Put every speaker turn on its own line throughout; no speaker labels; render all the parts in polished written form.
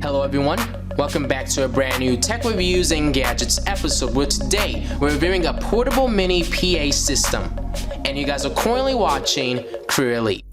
Hello everyone, welcome back to a brand new tech reviews and gadgets episode where today we're reviewing a portable mini PA system and you guys are currently watching CrewElite.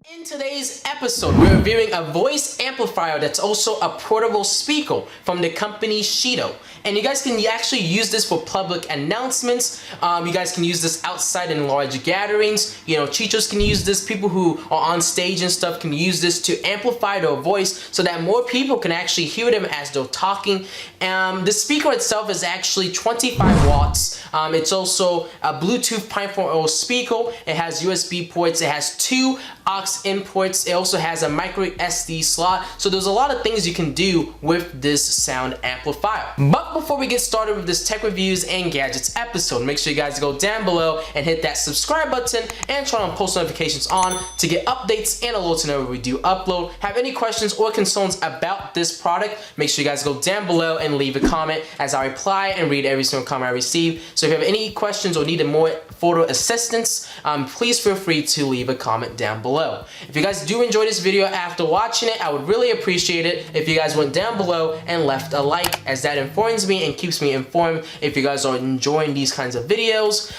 In today's episode, we're reviewing a voice amplifier that's also a portable speaker from the company SHIDU. And you guys can actually use this for public announcements. You guys can use this outside in large gatherings. You know, teachers can use this. People who are on stage and stuff can use this to amplify their voice so that more people can actually hear them as they're talking. The speaker itself is actually 25 watts. It's also a Bluetooth 5.0 speaker. It has USB ports. It has 2 aux inputs. It also has a micro SD slot. So there's a lot of things you can do with this sound amplifier. But before we get started with this tech reviews and gadgets episode, make sure you guys go down below and hit that subscribe button and turn on post notifications on to get updates and alerts whenever we do upload. Have any questions or concerns about this product, make sure you guys go down below and leave a comment as I reply and read every single comment I receive. So if you have any questions or need more photo assistance, please feel free to leave a comment down below. If you guys do enjoy this video after watching it, I would really appreciate it if you guys went down below and left a like, as that informs me and keeps me informed if you guys are enjoying these kinds of videos.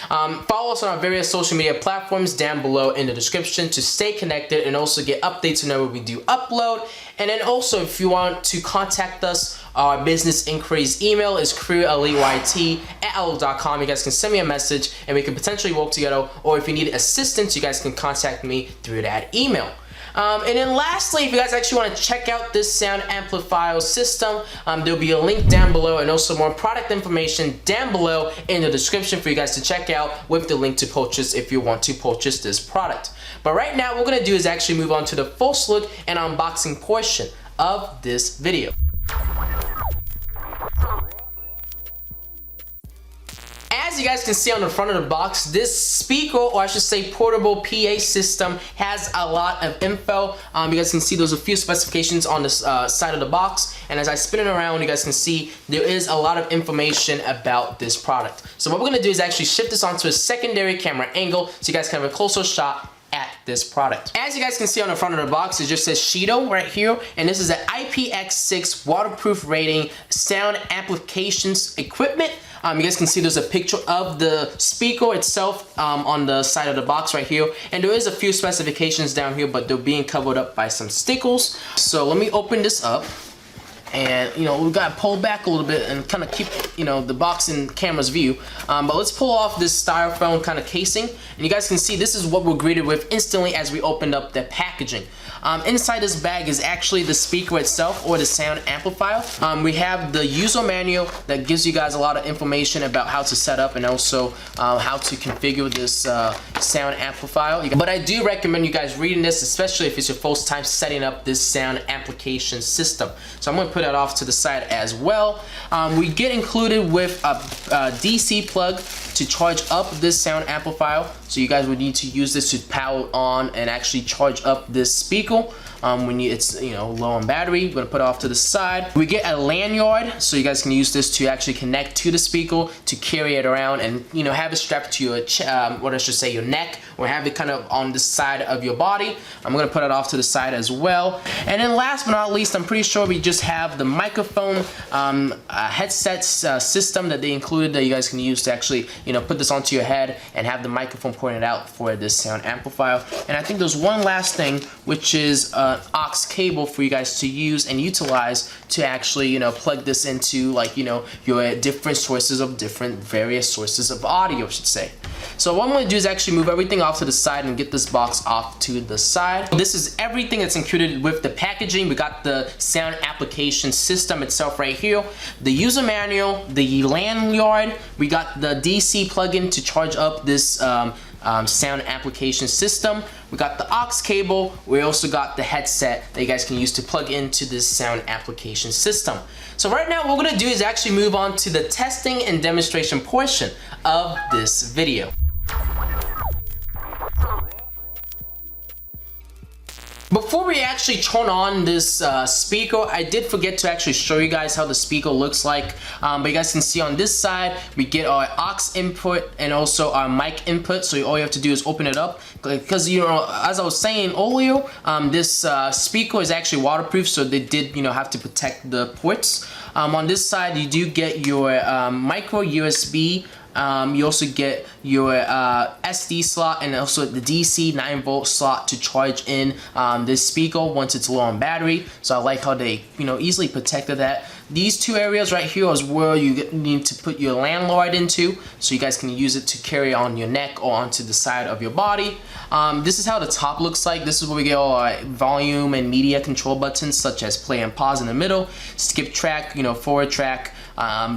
Follow us on our various social media platforms down below in the description to stay connected and also get updates whenever we do upload. And then also, if you want to contact us, our business inquiries email is CrewElite@outlook.com. You guys can send me a message and we can potentially work together, or if you need assistance, you guys can contact me through that email. And then lastly, if you guys actually want to check out this sound amplifier system, there'll be a link down below and also more product information down below in the description for you guys to check out, with the link to purchase if you want to purchase this product. But right now, what we're going to do is actually move on to the first look and unboxing portion of this video. As you guys can see on the front of the box, this speaker, or I should say portable PA system, has a lot of info. You guys can see there's a few specifications on this side of the box, and as I spin it around, you guys can see there is a lot of information about this product. So what we're going to do is actually shift this onto a secondary camera angle so you guys can have a closer shot at this product. As you guys can see on the front of the box, it just says SHIDU right here, and this is an IPX6 waterproof rating sound amplifications equipment. You guys can see there's a picture of the speaker itself on the side of the box right here, and there is a few specifications down here, but they're being covered up by some stickers. So let me open this up. And we gotta pull back a little bit and kind of keep the box in camera's view, but let's pull off this styrofoam kind of casing, and you guys can see this is what we're greeted with instantly as we opened up the packaging. Inside this bag is actually the speaker itself, or the sound amplifier. We have the user manual that gives you guys a lot of information about how to set up and also how to configure this sound amplifier. But I do recommend you guys reading this, especially if it's your first time setting up this sound amplification system. So I'm going to put that off to the side as well. We get included with a DC plug to charge up this sound amplifier. So you guys would need to use this to power on and actually charge up this speaker when it's low on battery. We're gonna put it off to the side. We get a lanyard, so you guys can use this to actually connect to the speaker to carry it around and have it strapped to your your neck, or have it kind of on the side of your body. I'm gonna put it off to the side as well. And then last but not least, I'm pretty sure we just have the microphone headset system that they included that you guys can use to actually put this onto your head and have the microphone pointed out for this sound amplifier. And I think there's one last thing, which is an aux cable for you guys to use and utilize to actually plug this into your different sources of various sources of audio, I should say. So what I'm going to do is actually move everything off to the side and get this box off to the side. This is everything that's included with the packaging. We got the sound application system itself right here, the user manual, the lanyard, we got the DC plug-in to charge up this sound amplification system. We got the aux cable. We also got the headset that you guys can use to plug into this sound amplification system. So right now what we're gonna do is actually move on to the testing and demonstration portion of this video. Before we actually turn on this speaker, I did forget to actually show you guys how the speaker looks like. But you guys can see on this side, we get our aux input and also our mic input. So all you have to do is open it up. Because, you know, as I was saying earlier, this speaker is actually waterproof, so they did, you know, have to protect the ports. On this side, you do get your micro USB. You also get your SD slot and also the DC 9-volt slot to charge in this speaker once it's low on battery. So I like how they, you know, easily protected that. These two areas right here is where you need to put your landlord into, so you guys can use it to carry on your neck or onto the side of your body. This is how the top looks like. This is where we get all our volume and media control buttons, such as play and pause in the middle, skip track, you know, forward track,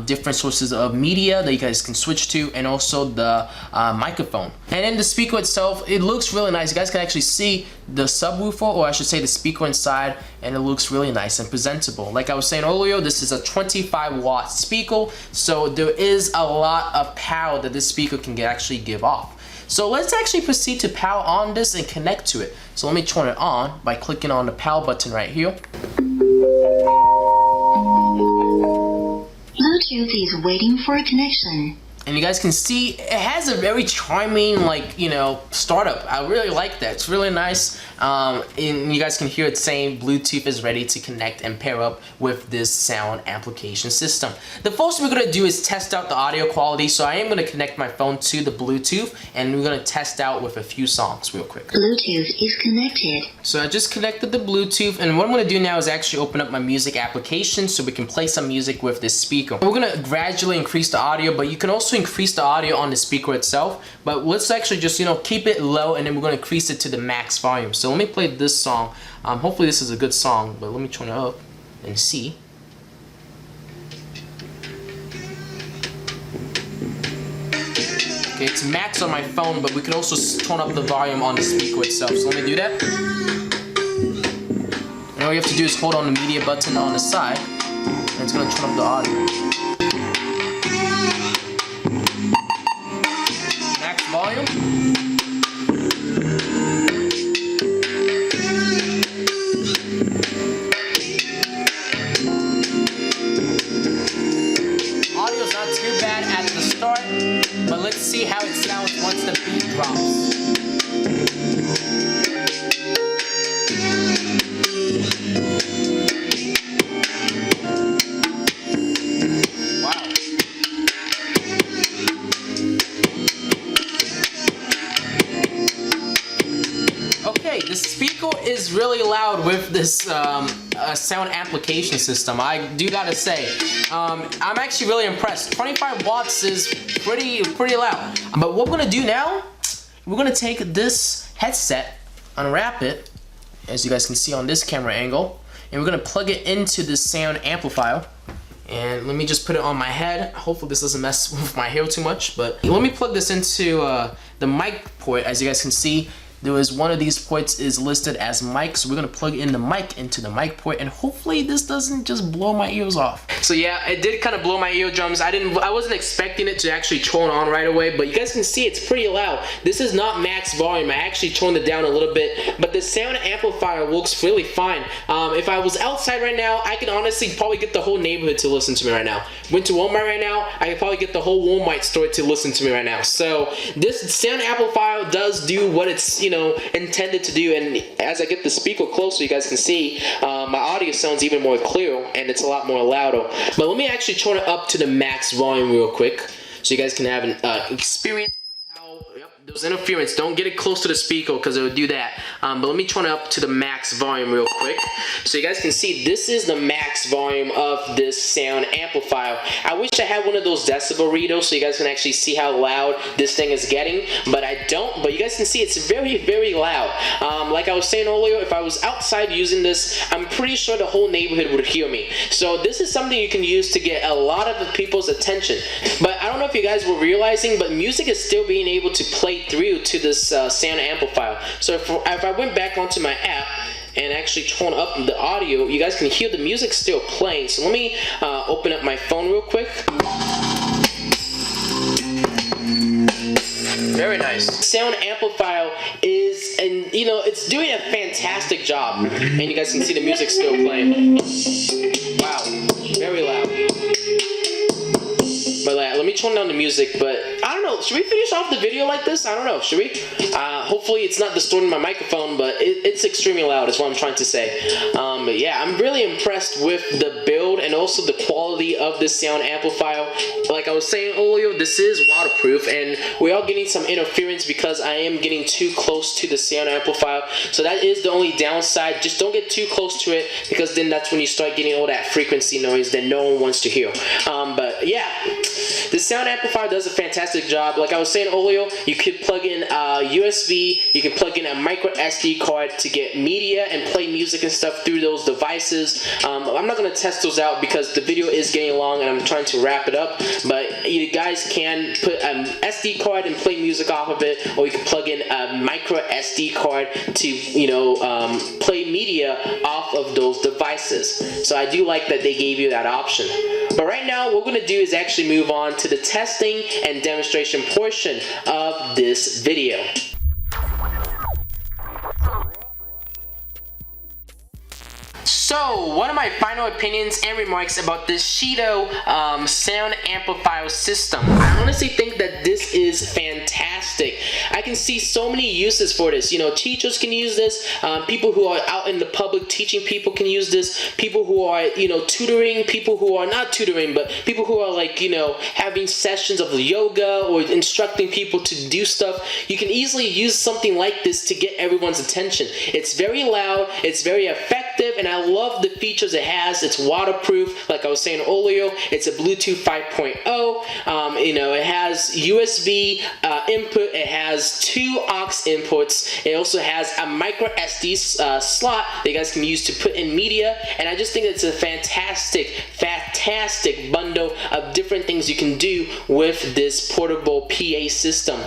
different sources of media that you guys can switch to, and also the microphone. And then the speaker itself, it looks really nice. You guys can actually see the subwoofer, or I should say the speaker inside, and it looks really nice and presentable. Like I was saying earlier, this is a 25-watt speaker, so there is a lot of power that this speaker can actually give off. So let's actually proceed to power on this and connect to it. So let me turn it on by clicking on the power button right here.
Bluetooth is waiting for a connection.
And you guys can see it has a very charming, like, you know, startup. I really like that. It's really nice. And you guys can hear it saying Bluetooth is ready to connect and pair up with this sound amplification system. The first thing we're going to do is test out the audio quality. So I am going to connect my phone to the Bluetooth, and we're going to test out with a few songs real quick.
Bluetooth is connected.
So I just connected the Bluetooth, and what I'm going to do now is actually open up my music application so we can play some music with this speaker. We're going to gradually increase the audio, but you can also increase the audio on the speaker itself. But let's actually just, you know, keep it low, and then we're going to increase it to the max volume. So let me play this song. Hopefully this is a good song, but let me turn it up and see. Okay, it's max on my phone, but we can also turn up the volume on the speaker itself. So let me do that. And all you have to do is hold on the media button on the side, and it's going to turn up the audio. Max volume. Audio's not too bad at the start, but let's see how it sounds once the beat drops. The speaker is really loud with this sound amplification system. I do gotta say, I'm actually really impressed. 25 watts is pretty loud. But what we're gonna do now, we're gonna take this headset, unwrap it, as you guys can see on this camera angle, and we're gonna plug it into this sound amplifier. And let me just put it on my head. Hopefully this doesn't mess with my hair too much, but let me plug this into the mic port. As you guys can see, there is one of these ports is listed as mic, so we're gonna plug in the mic into the mic port, and hopefully this doesn't just blow my ears off. So yeah, it did kind of blow my eardrums. I wasn't expecting it to actually turn on right away, but you guys can see it's pretty loud. This is not max volume. I actually toned it down a little bit, but the sound amplifier works really fine. If I was outside right now, I could honestly probably get the whole neighborhood to listen to me right now. Went to Walmart right now, I could probably get the whole Walmart store to listen to me right now. So this sound amplifier does do what it's, you know, intended to do, and as I get the speaker closer, you guys can see my audio sounds even more clear, and it's a lot more louder. But let me actually turn it up to the max volume real quick, so you guys can have an experience. There's interference. Don't get it close to the speaker because it would do that. But let me turn it up to the max volume real quick. So you guys can see this is the max volume of this sound amplifier. I wish I had one of those decibel readers so you guys can actually see how loud this thing is getting, but I don't. But you guys can see it's very, very loud. Like I was saying earlier, if I was outside using this, I'm pretty sure the whole neighborhood would hear me. So this is something you can use to get a lot of the people's attention. But I don't know if you guys were realizing, but music is still being able to play play through to this sound amplifier. So if I went back onto my app and actually turn up the audio, you guys can hear the music still playing. So let me open up my phone real quick. Very nice. Sound amplifier is, and you know, it's doing a fantastic job. And you guys can see the music still playing. Wow, very loud. But let me turn down the music, but I don't know, should we finish off the video like this? I don't know, should we? Hopefully it's not distorting my microphone, but it's extremely loud is what I'm trying to say. But yeah, I'm really impressed with the build and also the quality of this sound amplifier. Like I was saying earlier, this is waterproof, and we are getting some interference because I am getting too close to the sound amplifier. So that is the only downside. Just don't get too close to it, because then that's when you start getting all that frequency noise that no one wants to hear. But yeah, the sound amplifier does a fantastic job. Like I was saying earlier, you could plug in USB, you can plug in a micro SD card to get media and play music and stuff through those devices. I'm not going to test those out because the video is getting long and I'm trying to wrap it up, but you guys can put an SD card and play music off of it, or you can plug in a micro SD card to, you know, play media off of those devices. So I do like that they gave you that option. But right now, what we're going to do is actually move on to the testing and demonstration portion of this video. So, what are my final opinions and remarks about this SHIDU sound amplifier system? I honestly think that this is fantastic. I can see so many uses for this. You know, teachers can use this. People who are out in the public teaching people can use this. People who are, you know, tutoring. People who are not tutoring, but people who are, like, you know, having sessions of yoga or instructing people to do stuff. You can easily use something like this to get everyone's attention. It's very loud. It's very effective, and I love the features it has. It's waterproof, like I was saying earlier. It's a Bluetooth 5.0. You know, it has USB input. It has 2 aux inputs. It also has a micro SD slot that you guys can use to put in media. And I just think it's a fantastic bundle of different things you can do with this portable PA system.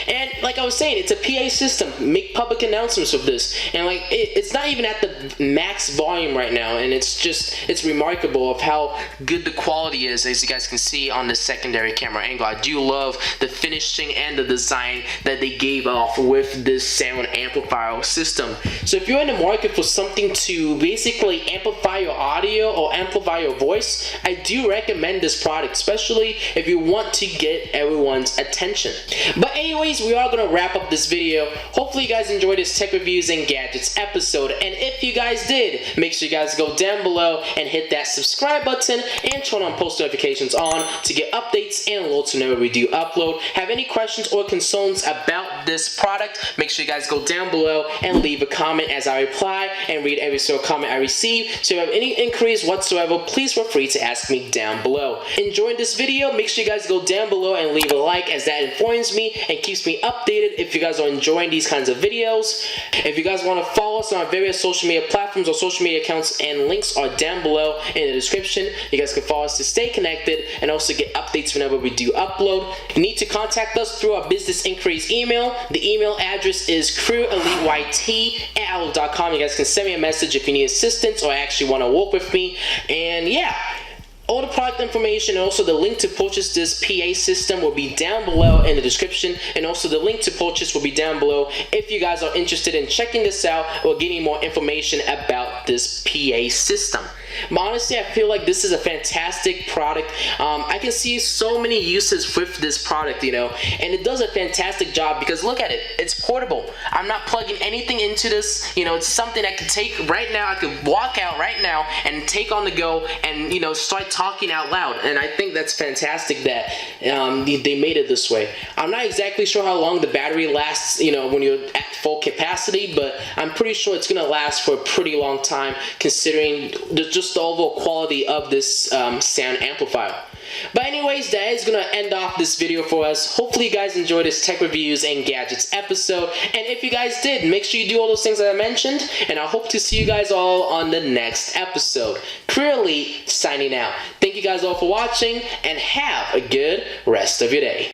And like I was saying, it's a PA system. Make public announcements with this. And like it's not even at the max volume right now, and it's remarkable of how good the quality is, as you guys can see on the secondary camera angle. I do love the finishing and the design that they gave off with this sound amplifier system. So if you're in the market for something to basically amplify your audio or amplify your voice, I do recommend this product, especially if you want to get everyone's attention. But anyways, we are going to wrap up this video. Hopefully you guys enjoyed this tech reviews and gadgets episode, and if you guys did, make sure you guys go down below and hit that subscribe button and turn on post notifications on to get updates and alerts whenever we do upload. Have any questions or concerns about this product, make sure you guys go down below and leave a comment, as I reply and read every single comment I receive. So if you have any inquiries whatsoever, please feel free to ask me down below. Enjoying this video, make sure you guys go down below and leave a like, as that informs me and keeps me updated if you guys are enjoying these kinds of videos. If you guys want to follow us on our various social media platforms or social media accounts, and links are down below in the description. You guys can follow us to stay connected and also get updates whenever we do upload. You need to contact us through our business inquiries email. The email address is CrewElite@outlook.com. You guys can send me a message if you need assistance or actually want to work with me. And yeah, all the product information and also the link to purchase this PA system will be down below in the description, and also the link to purchase will be down below if you guys are interested in checking this out or getting more information about this PA system. But honestly, I feel like this is a fantastic product. I can see so many uses with this product, you know, and it does a fantastic job because look at it, it's portable. I'm not plugging anything into this, you know, it's something I could take right now. I could walk out right now and take on the go and, you know, start talking out loud. And I think that's fantastic that they made it this way. I'm not exactly sure how long the battery lasts, you know, when you're at full capacity, but I'm pretty sure it's gonna last for a pretty long time considering just the overall quality of this sound amplifier. But anyways, that is going to end off this video for us. Hopefully you guys enjoyed this tech reviews and gadgets episode, and if you guys did, make sure you do all those things that I mentioned, and I hope to see you guys all on the next episode. CrewElite signing out. Thank you guys all for watching, and have a good rest of your day.